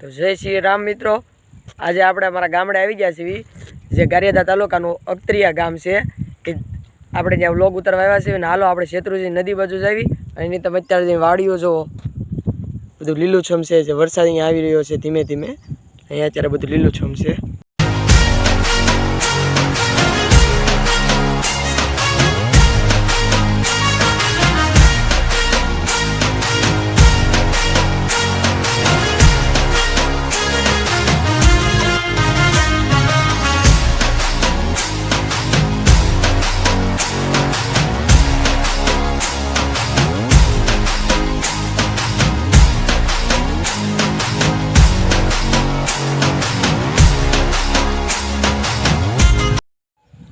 તો જય શ્રી રામ મિત્રો, આજે આપણે અમારા ગામડે આવી ગયા છીએ, જે ગારિયાદા તાલુકાનું અખતરિયા ગામ છે કે આપણે ત્યાં વ્લોગ ઉતારવા આવ્યા છીએ. અને હાલો આપણે શેત્રુંજી નદી બાજુ જ આવી. એની તમે અત્યારે વાડીઓ જુઓ, બધું લીલુંછમ છે. જે વરસાદ અહીંયા આવી રહ્યો છે ધીમે ધીમે, અહીંયા અત્યારે બધું લીલુંછમ છે.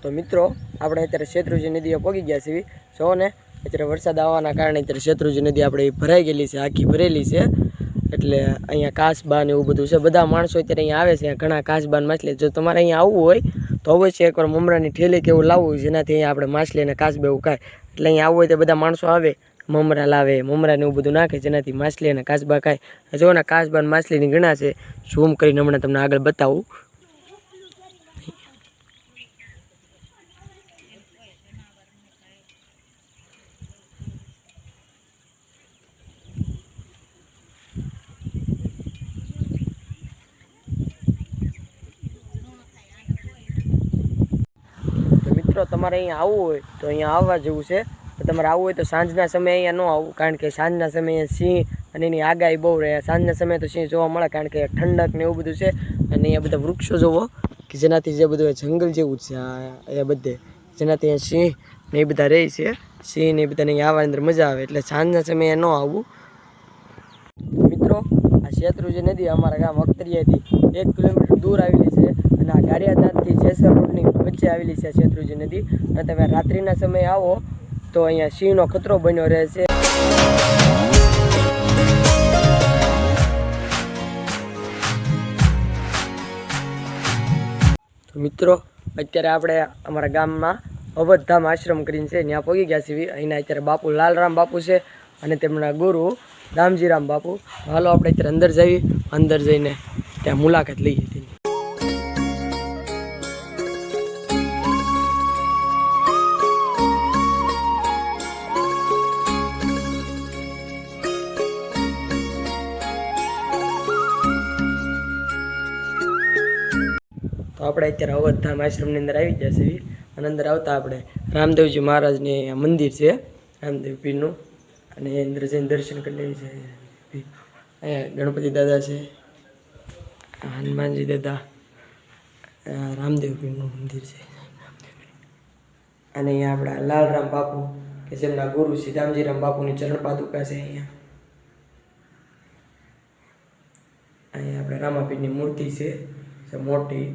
તો મિત્રો આપણે અત્યારે શેત્રુંજી નદીએ પહોંચી ગયા છીએ. જો ને અત્યારે વરસાદ આવવાના કારણે અત્યારે શેત્રુંજી નદી આપણે ભરાઈ ગયેલી છે, આખી ભરેલી છે. એટલે અહીંયા કાચબા ને એવું બધું છે. બધા માણસો અત્યારે અહીંયા આવે છે, ઘણા કાચબા ને માછલી. જો તમારે અહીંયા આવવું હોય તો અવશ્ય એકવાર મમરાની ઠેલી કે એવું લાવવું, જેનાથી અહીંયા આપણે માછલી અને કાચબા એવું ખાય. એટલે અહીંયા આવવું હોય તો બધા માણસો આવે, મમરા લાવે, મમરા ને એવું બધું નાખે, જેનાથી માછલી અને કાચબા ખાય. જો ને કાચબા અને માછલીની ઘણા છે, ઝૂમ કરીને હમણાં તમને આગળ બતાવું. મિત્રો તમારે અહીંયા આવવું હોય તો અહીંયા આવવા જેવું છે. તમારે આવવું હોય તો સાંજના સમયે અહીંયા ન આવવું, કારણ કે સાંજના સમયે સિંહ અને એની આગાહી બહુ રહે. સાંજના સમયે તો સિંહ જોવા મળે, કારણ કે ઠંડક ને એવું બધું છે. અને અહીંયા બધા વૃક્ષો જોવો કે જેનાથી જે બધું જંગલ જેવું છે અહીંયા બધે, જેનાથી અહીંયા સિંહ ને એ બધા રહે છે. સિંહ ને એ બધાને અહીંયા આવવાની અંદર મજા આવે. એટલે સાંજના સમયે ન આવવું. મિત્રો આ શેત્રુંજી નદી અમારા ગામ અખતરિયાથી 1 કિલોમીટર દૂર આવેલી છે. અને આ ગારિયાદાથી જેસર રોડની વચ્ચે આવેલી છે શેત્રુંજી નદી. અને તમે રાત્રિના સમયે આવો તો અહીંયા સિંહનો ખતરો બન્યો રહે છે. તો મિત્રો અત્યારે આપણે અમારા ગામમાં અવધધામ આશ્રમ કરીને છે, ત્યાં પહોંચી ગયા છીએ. અહીંના અત્યારે બાપુ લાલરામ બાપુ છે અને તેમના ગુરુ રામજીરામ બાપુ. હાલો આપણે અત્યારે અંદર જઈએ, અંદર જઈને ત્યાં મુલાકાત લઈએ તેની. તો આપણે અત્યારે અવધધામ આશ્રમની અંદર આવી ગયા છીએ. અને અંદર આવતા આપણે રામદેવજી મહારાજને મંદિર છે, રામદેવ પીરનું. અને અંદર જઈને દર્શન કરી લેવી છે. અહીંયા ગણપતિ દાદા છે, હનુમાનજી દાદા, રામદેવ પીરનું મંદિર છે. અને અહીંયા આપણા લાલરામ બાપુ કે જેમના ગુરુ શ્રી રામજીરામ બાપુની ચરણ પાદુકા છે. અહીંયા આપણે રામાપીરની મૂર્તિ છે મોટી.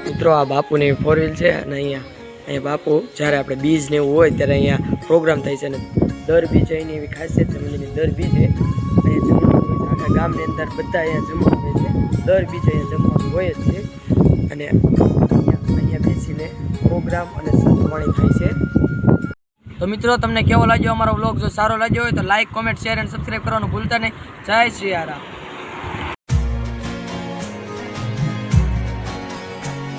મિત્રો આ બાપુની 4 વ્હીલ છે. અને અહીંયા બાપુ જ્યારે આપણે બીજ ને એવું હોય ત્યારે અહીંયા પ્રોગ્રામ થાય છે. અને દર બીજે એની એવી ખાસિયત છે મંદિરની. દર બીજે અહીંયા જમવાનું હોય છે. આખા ગામની અંદર બધા અહીંયા જમવાનું હોય છે. દર બીજે અહીંયા જમવાનું હોય જ છે. અને અહીંયા બેસીને પ્રોગ્રામ અને સંતવાણી થાય છે. તો મિત્રો તમને કેવો લાગ્યો અમારો વ્લોગ? જો સારો લાગ્યો હોય તો લાઈક, કોમેન્ટ, શેર અને સબસ્ક્રાઈબ કરવાનું ભૂલતા નહીં. જય શ્રી રામ.